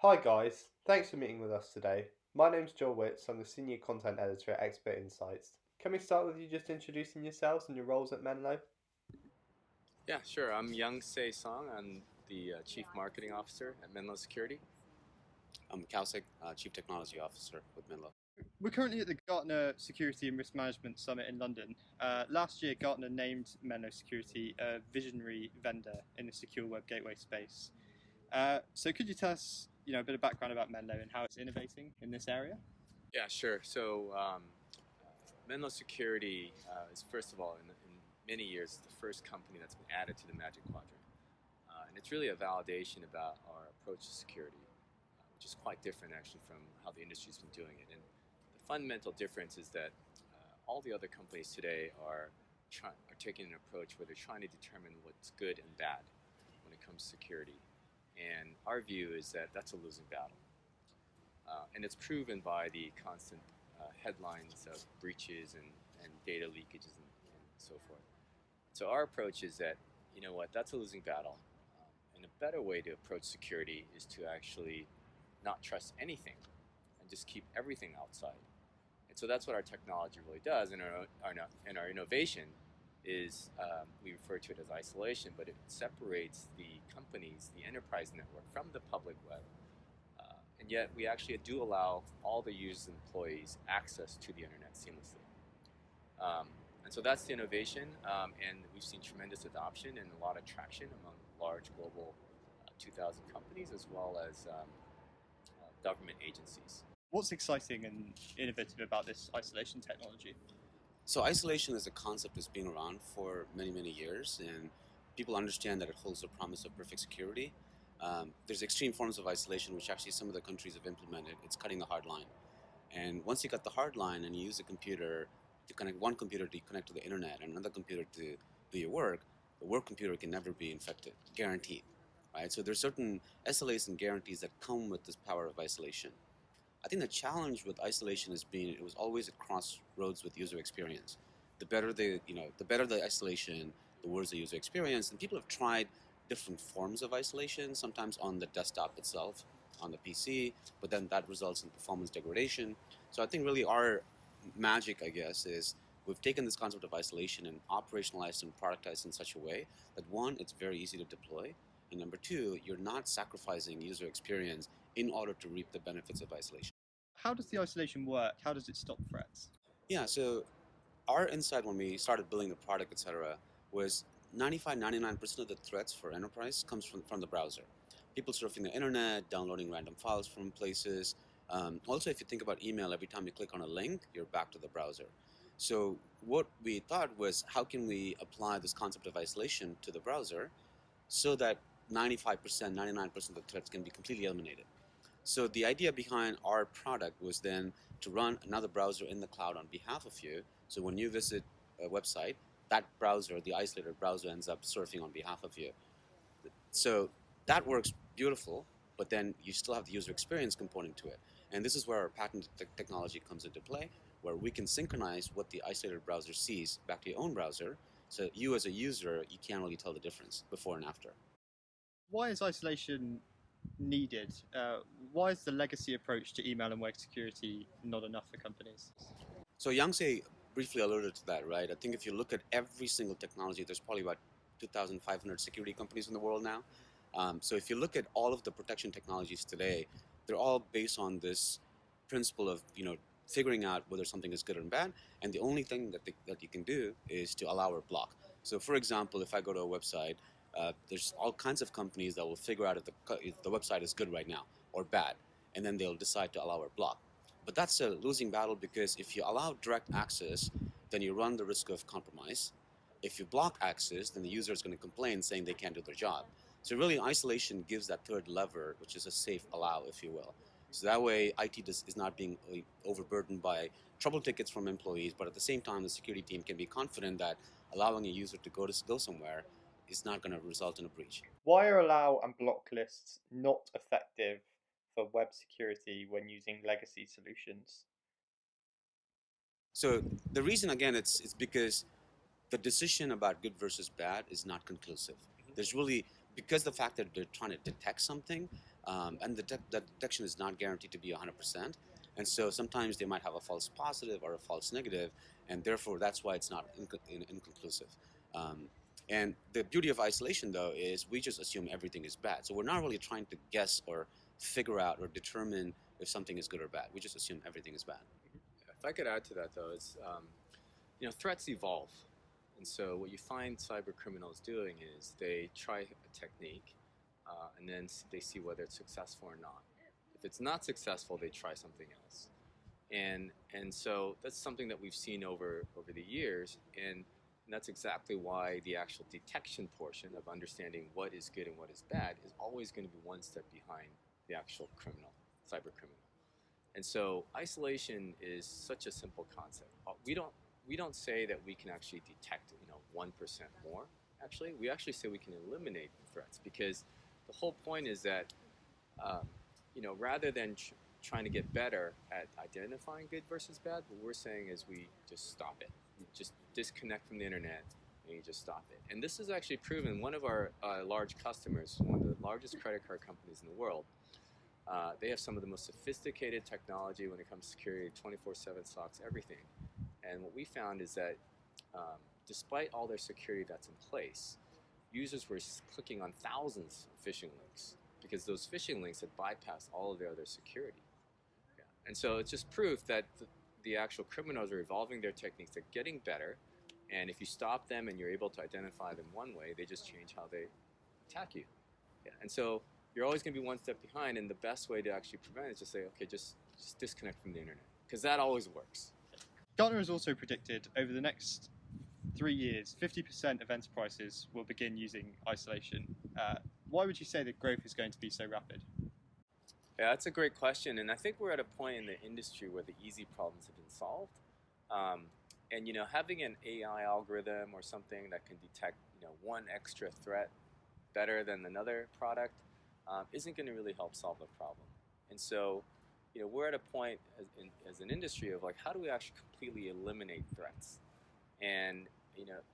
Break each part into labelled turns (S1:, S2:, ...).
S1: Hi guys, thanks for meeting with us today. My name's Joel Witts, I'm the Senior Content Editor at Expert Insights. Can we start with you just introducing yourselves and your roles at Menlo?
S2: Yeah, sure. I'm Young-Sae Song. I'm the Chief Marketing Officer at Menlo Security.
S3: I'm Kowsik, Chief Technology Officer with Menlo.
S4: We're currently at the Gartner Security and Risk Management Summit in London. Last year, Gartner named Menlo Security a visionary vendor in the secure web gateway space. So could you tell us, a bit of background about Menlo and how it's innovating in this area?
S2: Yeah, sure. Menlo Security is, first of all, in many years, the first company that's been added to the Magic Quadrant. And it's really a validation about our approach to security, which is quite different actually from how the industry's been doing it. And the fundamental difference is that all the other companies today are taking an approach where they're trying to determine what's good and bad when it comes to security. And our view is that that's a losing battle. And it's proven by the constant headlines of breaches and data leakages and so forth. So our approach is that, you know what, that's a losing battle. And a better way to approach security is to actually not trust anything and just keep everything outside. And so that's what our technology really does. And our innovation is, we refer to it as isolation, but it separates the companies, the enterprise network, from the public web. And yet we actually do allow all the users and employees access to the internet seamlessly. And so that's the innovation, and we've seen tremendous adoption and a lot of traction among large global 2,000 companies as well as government agencies.
S4: What's exciting and innovative about this isolation technology?
S3: So isolation as a concept has been around for many, many years, and people understand that it holds the promise of perfect security. There's extreme forms of isolation, which actually some of the countries have implemented. It's cutting the hard line. And once you cut the hard line and you use a computer to connect one computer to connect to the internet and another computer to do your work, the work computer can never be infected, guaranteed. Right? So there's certain SLAs and guarantees that come with this power of isolation. I think the challenge with isolation has been it was always at crossroads with user experience. The better the isolation, the worse the user experience. And people have tried different forms of isolation, sometimes on the desktop itself, on the PC, but then that results in performance degradation. So I think really our magic, I guess, is we've taken this concept of isolation and operationalized and productized in such a way that one, it's very easy to deploy, and number two, you're not sacrificing user experience in order to reap the benefits of isolation.
S4: How does the isolation work? How does it stop threats?
S3: Yeah, so our insight when we started building the product, etc., was 95, 99% of the threats for enterprise comes from the browser. People surfing the internet, downloading random files from places. Also, if you think about email, every time you click on a link, you're back to the browser. So what we thought was, how can we apply this concept of isolation to the browser so that 95%, 99% of the threats can be completely eliminated? So the idea behind our product was then to run another browser in the cloud on behalf of you. So when you visit a website, that browser, the isolated browser, ends up surfing on behalf of you. So that works beautiful, but then you still have the user experience component to it. And this is where our patent technology comes into play, where we can synchronize what the isolated browser sees back to your own browser. So you as a user, you can't really tell the difference before and after.
S4: Why is isolation needed? Why is the legacy approach to email and web security not enough for companies?
S3: So Young-Sae briefly alluded to that, right? I think if you look at every single technology, there's probably about 2,500 security companies in the world now. So if you look at all of the protection technologies today, they're all based on this principle of figuring out whether something is good or bad, and the only thing that you can do is to allow or block. So for example, if I go to a website, there's all kinds of companies that will figure out if the website is good right now or bad, and then they'll decide to allow or block. But that's a losing battle because if you allow direct access, then you run the risk of compromise. If you block access, then the user is going to complain saying they can't do their job. So really, isolation gives that third lever, which is a safe allow, if you will. So that way, IT is not being overburdened by trouble tickets from employees, but at the same time, the security team can be confident that allowing a user to go somewhere is not going to result in a breach.
S1: Why are allow and block lists not effective for web security when using legacy solutions?
S3: So the reason, again, it's because the decision about good versus bad is not conclusive. There's really, because the fact that they're trying to detect something, and the detection is not guaranteed to be 100%. And so sometimes they might have a false positive or a false negative, and therefore that's why it's not inconclusive. And the beauty of isolation, though, is we just assume everything is bad. So we're not really trying to guess or figure out or determine if something is good or bad. We just assume everything is bad.
S2: If I could add to that, though, is threats evolve, and so what you find cyber criminals doing is they try a technique, and then they see whether it's successful or not. If it's not successful, they try something else, and so that's something that we've seen over the years, and that's exactly why the actual detection portion of understanding what is good and what is bad is always going to be one step behind the actual cyber criminal. And so isolation is such a simple concept. We don't say that we can actually detect 1% more. Actually, we actually say we can eliminate threats, because the whole point is that rather than trying to get better at identifying good versus bad, what we're saying is we just stop it. You just disconnect from the internet and you just stop it. And this is actually proven. One of our large customers, one of the largest credit card companies in the world, they have some of the most sophisticated technology when it comes to security, 24/7 SOCs, everything. And what we found is that despite all their security that's in place, users were clicking on thousands of phishing links because those phishing links had bypassed all of their other security. Yeah. And so it's just proof that the actual criminals are evolving their techniques, they're getting better, and if you stop them and you're able to identify them one way, they just change how they attack you. Yeah. And so you're always going to be one step behind, and the best way to actually prevent it is just say, okay, just disconnect from the internet, because that always works.
S4: Gartner has also predicted over the next 3 years, 50% of enterprises will begin using isolation. Why would you say that growth is going to be so rapid?
S2: Yeah, that's a great question, and I think we're at a point in the industry where the easy problems have been solved. And having an AI algorithm or something that can detect one extra threat better than another product isn't going to really help solve the problem. And so, we're at a point as an industry of how do we actually completely eliminate threats? And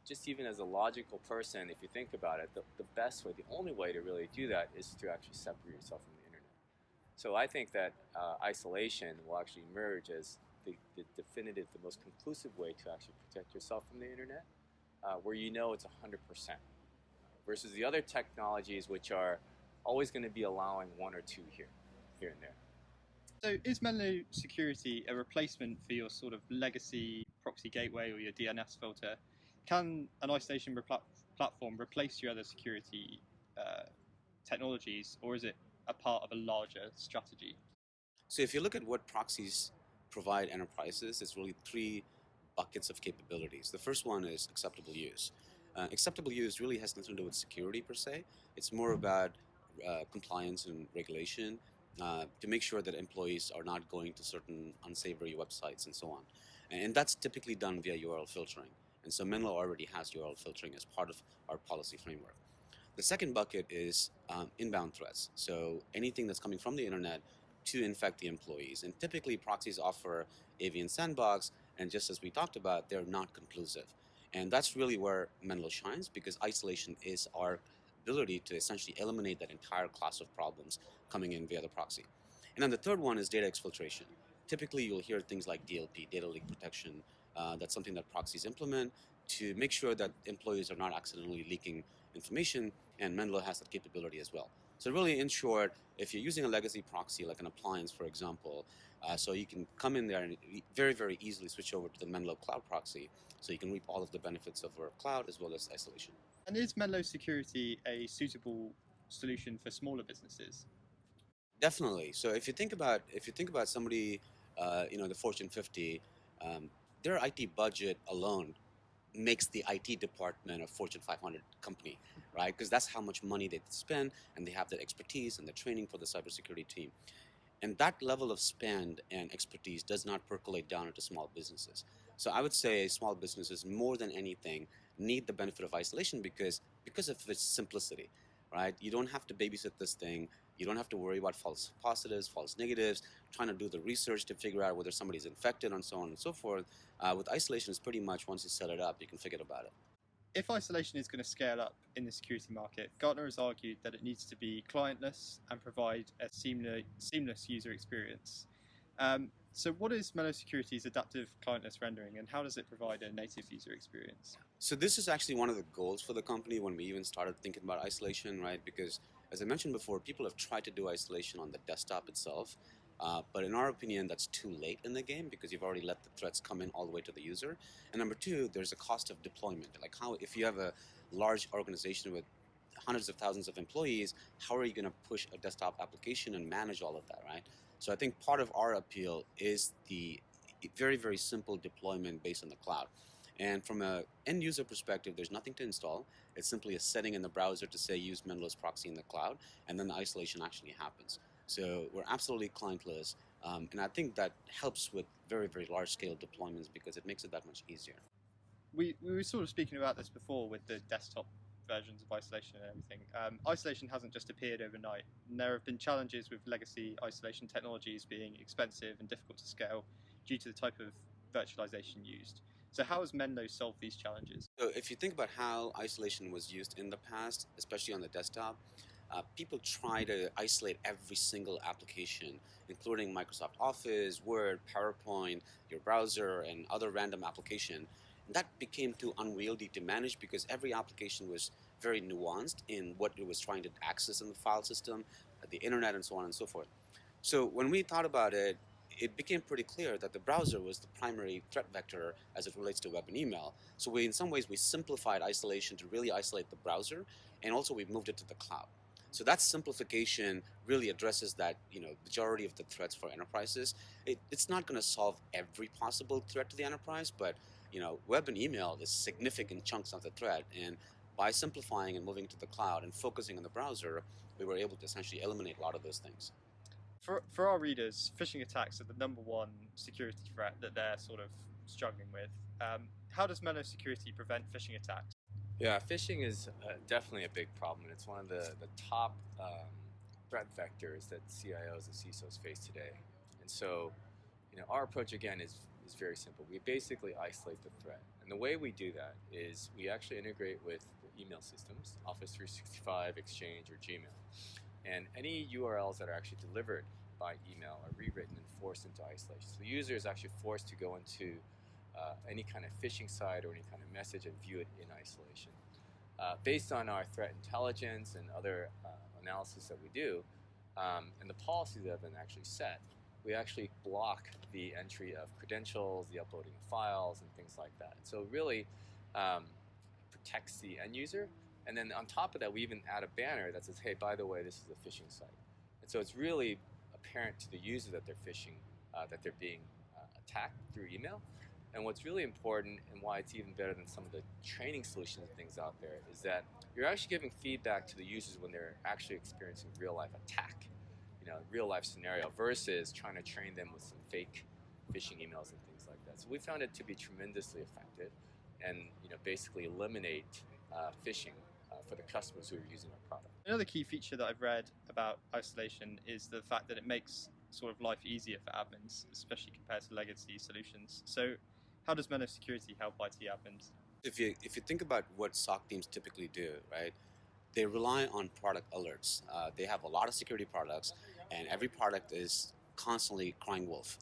S2: just even as a logical person, if you think about it, the best way, the only way to really do that is to actually separate yourself from the internet. So I think that isolation will actually emerge as the definitive, the most conclusive way to actually protect yourself from the internet, where it's 100%, versus the other technologies which are always going to be allowing one or two here and there.
S4: So is Menlo security a replacement for your sort of legacy proxy gateway or your DNS filter? Can an isolation platform replace your other security technologies, or is it a part of a larger strategy?
S3: So if you look at what proxies provide enterprises, it's really 3 buckets of capabilities. The first one is acceptable use. Acceptable use really has nothing to do with security per se. It's more about compliance and regulation, to make sure that employees are not going to certain unsavory websites and so on. And that's typically done via URL filtering. And so Menlo already has URL filtering as part of our policy framework. The second bucket is inbound threats. So anything that's coming from the internet to infect the employees. And typically proxies offer AV sandbox, and just as we talked about, they're not conclusive. And that's really where Menlo shines, because isolation is our ability to essentially eliminate that entire class of problems coming in via the proxy. And then the third one is data exfiltration. Typically you'll hear things like DLP, data leak protection. That's something that proxies implement to make sure that employees are not accidentally leaking information, and Menlo has that capability as well. So really, in short, if you're using a legacy proxy like an appliance, for example, so you can come in there and very, very easily switch over to the Menlo cloud proxy, so you can reap all of the benefits of our cloud as well as isolation.
S4: And is Menlo security a suitable solution for smaller businesses?
S3: Definitely. So if you think about somebody, the Fortune 50, their IT budget alone makes the IT department of Fortune 500 company, right? Because that's how much money they spend, and they have the expertise and the training for the cybersecurity team. And that level of spend and expertise does not percolate down into small businesses. So I would say small businesses, more than anything, need the benefit of isolation because of its simplicity, right? You don't have to babysit this thing. You don't have to worry about false positives, false negatives, trying to do the research to figure out whether somebody's infected and so on and so forth. With isolation, it's pretty much once you set it up, you can forget about it.
S4: If isolation is going to scale up in the security market, Gartner has argued that it needs to be clientless and provide a seamless user experience. So what is Menlo Security's adaptive clientless rendering, and how does it provide a native user experience?
S3: So this is actually one of the goals for the company when we even started thinking about isolation, right? Because as I mentioned before, people have tried to do isolation on the desktop itself, but in our opinion, that's too late in the game because you've already let the threats come in all the way to the user. And number two, there's a cost of deployment. Like how, if you have a large organization with hundreds of thousands of employees, how are you going to push a desktop application and manage all of that, right? So I think part of our appeal is the very, very simple deployment based on the cloud. And from an end user perspective, there's nothing to install. It's simply a setting in the browser to say use Menlo's proxy in the cloud, and then the isolation actually happens. So we're absolutely clientless, and I think that helps with very, very large scale deployments because it makes it that much easier.
S4: We were sort of speaking about this before with the desktop versions of isolation and everything. Isolation hasn't just appeared overnight, and there have been challenges with legacy isolation technologies being expensive and difficult to scale due to the type of virtualization used. So how has Menlo solved these challenges?
S3: So if you think about how isolation was used in the past, especially on the desktop, people try to isolate every single application, including Microsoft Office, Word, PowerPoint, your browser, and other random application. And that became too unwieldy to manage because every application was very nuanced in what it was trying to access in the file system, the internet, and so on and so forth. So when we thought about it, it became pretty clear that the browser was the primary threat vector as it relates to web and email. So we, in some ways, we simplified isolation to really isolate the browser, and also we moved it to the cloud. So that simplification really addresses that, majority of the threats for enterprises. It's not going to solve every possible threat to the enterprise, but web and email is significant chunks of the threat, and by simplifying and moving to the cloud and focusing on the browser, we were able to essentially eliminate a lot of those things.
S4: For our readers, phishing attacks are the number one security threat that they're sort of struggling with. How does Menlo Security prevent phishing attacks?
S2: Yeah, phishing is definitely a big problem, and it's one of the top threat vectors that CIOs and CISOs face today. And so, our approach again is very simple. We basically isolate the threat, and the way we do that is we actually integrate with the email systems, Office 365, Exchange, or Gmail. And any URLs that are actually delivered by email are rewritten and forced into isolation. So the user is actually forced to go into any kind of phishing site or any kind of message and view it in isolation. Based on our threat intelligence and other analysis that we do, and the policies that have been actually set, we actually block the entry of credentials, the uploading of files, and things like that. So it really protects the end user. And then on top of that, we even add a banner that says, hey, by the way, this is a phishing site. And so it's really apparent to the user that they're phishing, that they're being attacked through email. And what's really important and why it's even better than some of the training solutions and things out there is that you're actually giving feedback to the users when they're actually experiencing real-life attack, real-life scenario, versus trying to train them with some fake phishing emails and things like that. So we found it to be tremendously effective and basically eliminate phishing for the customers who are using our product.
S4: Another key feature that I've read about isolation is the fact that it makes sort of life easier for admins, especially compared to legacy solutions. So how does Menlo Security help IT admins?
S3: If you think about what SOC teams typically do, right, they rely on product alerts. They have a lot of security products, and every product is constantly crying wolf.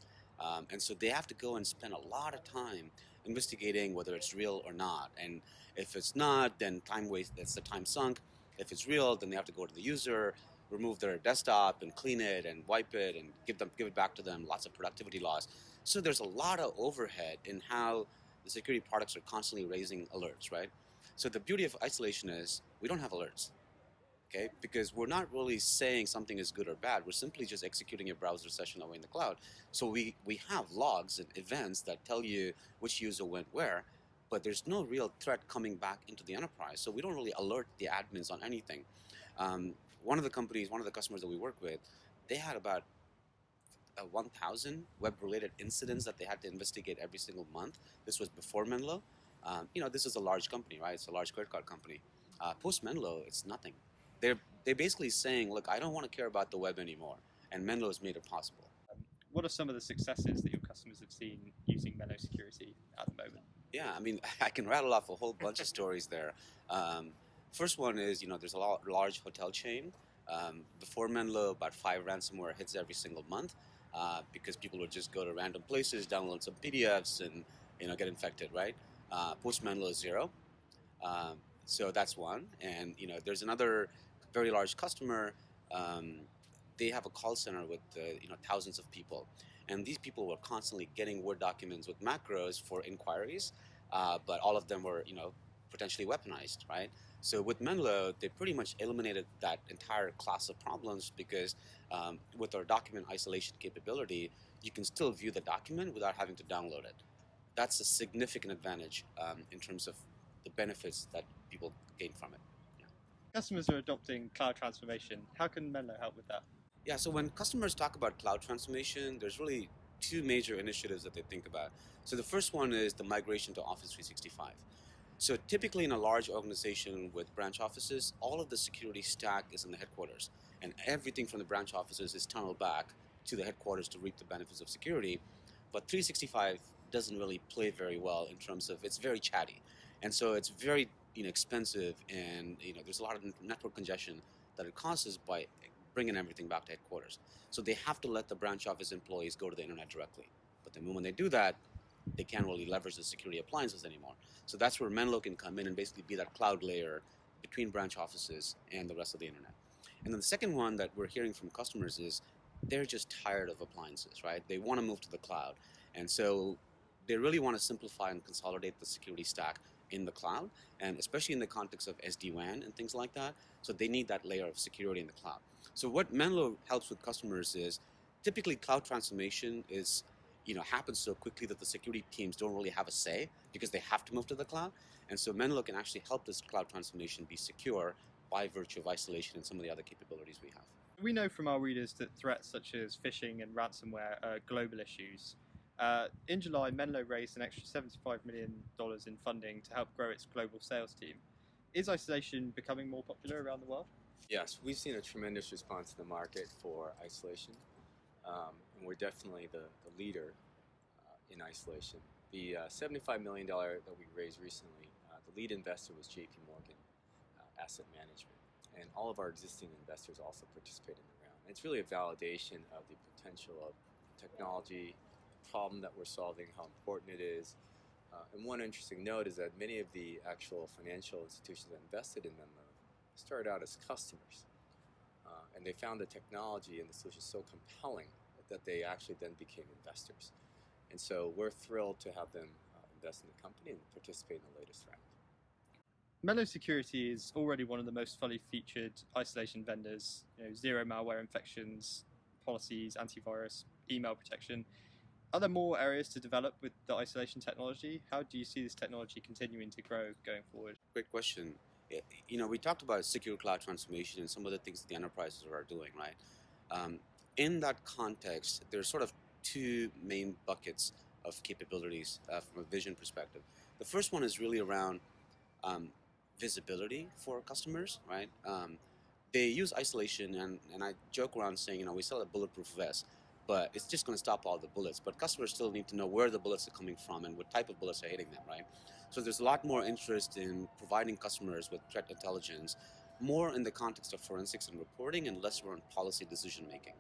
S3: And so they have to go and spend a lot of time investigating whether it's real or not. And if it's not, then that's the time sunk. If it's real, then they have to go to the user, remove their desktop and clean it and wipe it and give it back to them. Lots of productivity loss. So there's a lot of overhead in how the security products are constantly raising alerts, right? So the beauty of isolation is we don't have alerts. Okay, because we're not really saying something is good or bad. We're simply just executing a browser session away in the cloud. So we have logs and events that tell you which user went where, but there's no real threat coming back into the enterprise. So we don't really alert the admins on anything. One of the customers that we work with, they had about 1,000 web-related incidents that they had to investigate every single month. This was before Menlo. This is a large company, right? It's a large credit card company. Post Menlo, it's nothing. They're basically saying, look, I don't want to care about the web anymore, and Menlo has made it possible.
S4: What are some of the successes that your customers have seen using Menlo Security at the moment?
S3: Yeah, I mean, I can rattle off a whole bunch of stories there. Um, First one is, there's a large hotel chain. Before Menlo, about 5 ransomware hits every single month because people would just go to random places, download some PDFs, and get infected, right? Post Menlo is zero. Um, so that's one. And there's another very large customer. Um, they have a call center with thousands of people, and these people were constantly getting Word documents with macros for inquiries, but all of them were potentially weaponized, right? So with Menlo, they pretty much eliminated that entire class of problems because with our document isolation capability, you can still view the document without having to download it. That's a significant advantage in terms of the benefits that people gain from it. Yeah.
S4: Customers are adopting cloud transformation. How can Menlo help with that?
S3: Yeah, so when customers talk about cloud transformation, there's really two major initiatives that they think about. So the first one is the migration to Office 365. So typically in a large organization with branch offices, all of the security stack is in the headquarters, and everything from the branch offices is tunneled back to the headquarters to reap the benefits of security. But 365 doesn't really play very well in terms of it's very chatty, and so it's very expensive, and there's a lot of network congestion that it causes by bringing everything back to headquarters. So they have to let the branch office employees go to the internet directly. But the moment they do that, they can't really leverage the security appliances anymore. So that's where Menlo can come in and basically be that cloud layer between branch offices and the rest of the internet. And then the second one that we're hearing from customers is they're just tired of appliances, right? They want to move to the cloud. And so they really want to simplify and consolidate the security stack in the cloud, and especially in the context of SD-WAN and things like that. So they need that layer of security in the cloud. So what Menlo helps with customers is typically cloud transformation is happens so quickly that the security teams don't really have a say because they have to move to the cloud. And so Menlo can actually help this cloud transformation be secure by virtue of isolation and some of the other capabilities we have.
S4: We know from our readers that threats such as phishing and ransomware are global issues. In July, Menlo raised an extra $75 million in funding to help grow its global sales team. Is isolation becoming more popular around the world?
S2: Yes, we've seen a tremendous response in the market for isolation, and we're definitely the leader in isolation. The $75 million that we raised recently, the lead investor was JP Morgan Asset Management, and all of our existing investors also participate in the round. And it's really a validation of the potential of technology, problem that we're solving, how important it is. And one interesting note is that many of the actual financial institutions that invested in Menlo started out as customers, and they found the technology and the solution so compelling that they actually then became investors. And so we're thrilled to have them invest in the company and participate in the latest round.
S4: Menlo Security is already one of the most fully featured isolation vendors. Zero malware infections, policies, antivirus, email protection. Are there more areas to develop with the isolation technology? How do you see this technology continuing to grow going forward?
S3: Great question. We talked about secure cloud transformation and some of the things that the enterprises are doing, right? In that context, there's sort of two main buckets of capabilities from a vision perspective. The first one is really around visibility for customers, right? They use isolation, and I joke around saying, we sell a bulletproof vest, but it's just going to stop all the bullets. But customers still need to know where the bullets are coming from and what type of bullets are hitting them, right? So there's a lot more interest in providing customers with threat intelligence, more in the context of forensics and reporting and less around policy decision making.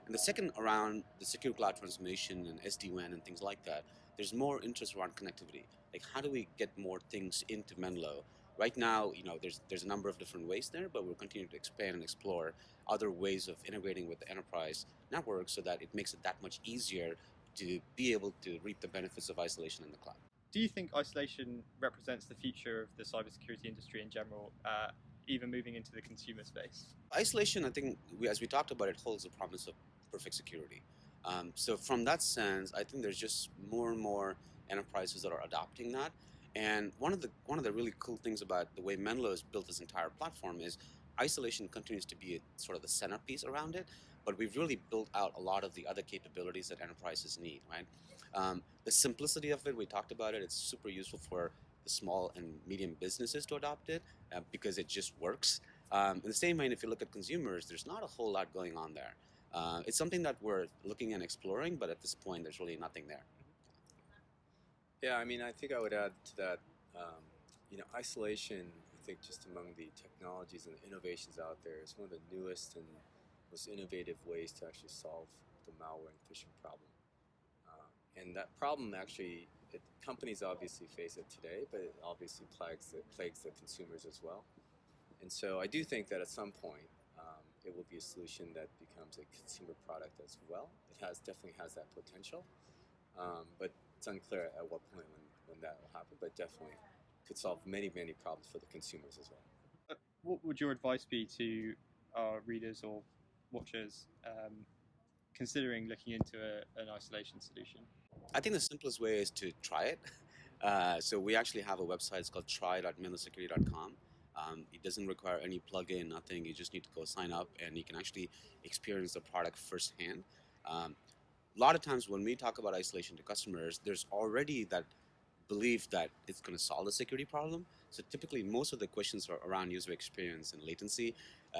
S3: And the second around the secure cloud transformation and SD-WAN and things like that, there's more interest around connectivity. Like, how do we get more things into Menlo? Right now, there's a number of different ways there, but we're continuing to expand and explore other ways of integrating with the enterprise network so that it makes it that much easier to be able to reap the benefits of isolation in the cloud.
S4: Do you think isolation represents the future of the cybersecurity industry in general, even moving into the consumer space?
S3: Isolation, I think, as we talked about, it holds the promise of perfect security. So from that sense, I think there's just more and more enterprises that are adopting that. And one of the really cool things about the way Menlo has built this entire platform is isolation continues to be sort of the centerpiece around it, but we've really built out a lot of the other capabilities that enterprises need, right? The simplicity of it, we talked about it, it's super useful for the small and medium businesses to adopt it because it just works. In the same way, if you look at consumers, there's not a whole lot going on there. It's something that we're looking and exploring, but at this point, there's really nothing there.
S2: Yeah, I mean, I think I would add to that, isolation, I think just among the technologies and the innovations out there is one of the newest and most innovative ways to actually solve the malware and phishing problem. And that problem actually, companies obviously face it today, but it obviously plagues the consumers as well. And so I do think that at some point, it will be a solution that becomes a consumer product as well. Definitely has that potential, but it's unclear at what point when that will happen. But definitely could solve many problems for the consumers as well.
S4: What would your advice be to our readers or watchers considering looking into an isolation solution?
S3: I think the simplest way is to try it. So we actually have a website. It's called try.menlosecurity.com. It doesn't require any plugin, nothing. You just need to go sign up, and you can actually experience the product firsthand. A lot of times when we talk about isolation to customers, there's already that belief that it's going to solve the security problem. So typically, most of the questions are around user experience and latency.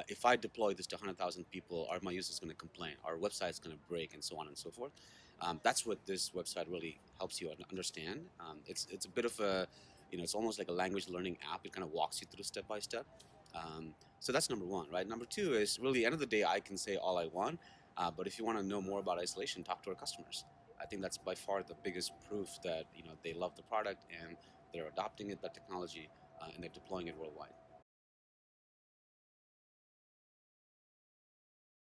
S3: If I deploy this to 100,000 people, are my users going to complain? Our website's going to break, and so on and so forth. That's what this website really helps you understand. It's a bit of a, it's almost like a language learning app. It kind of walks you through step by step. So that's number one, right? Number two is really, end of the day, I can say all I want, but if you want to know more about isolation, talk to our customers. I think that's by far the biggest proof that they love the product and they're adopting it, that technology, and they're deploying it worldwide.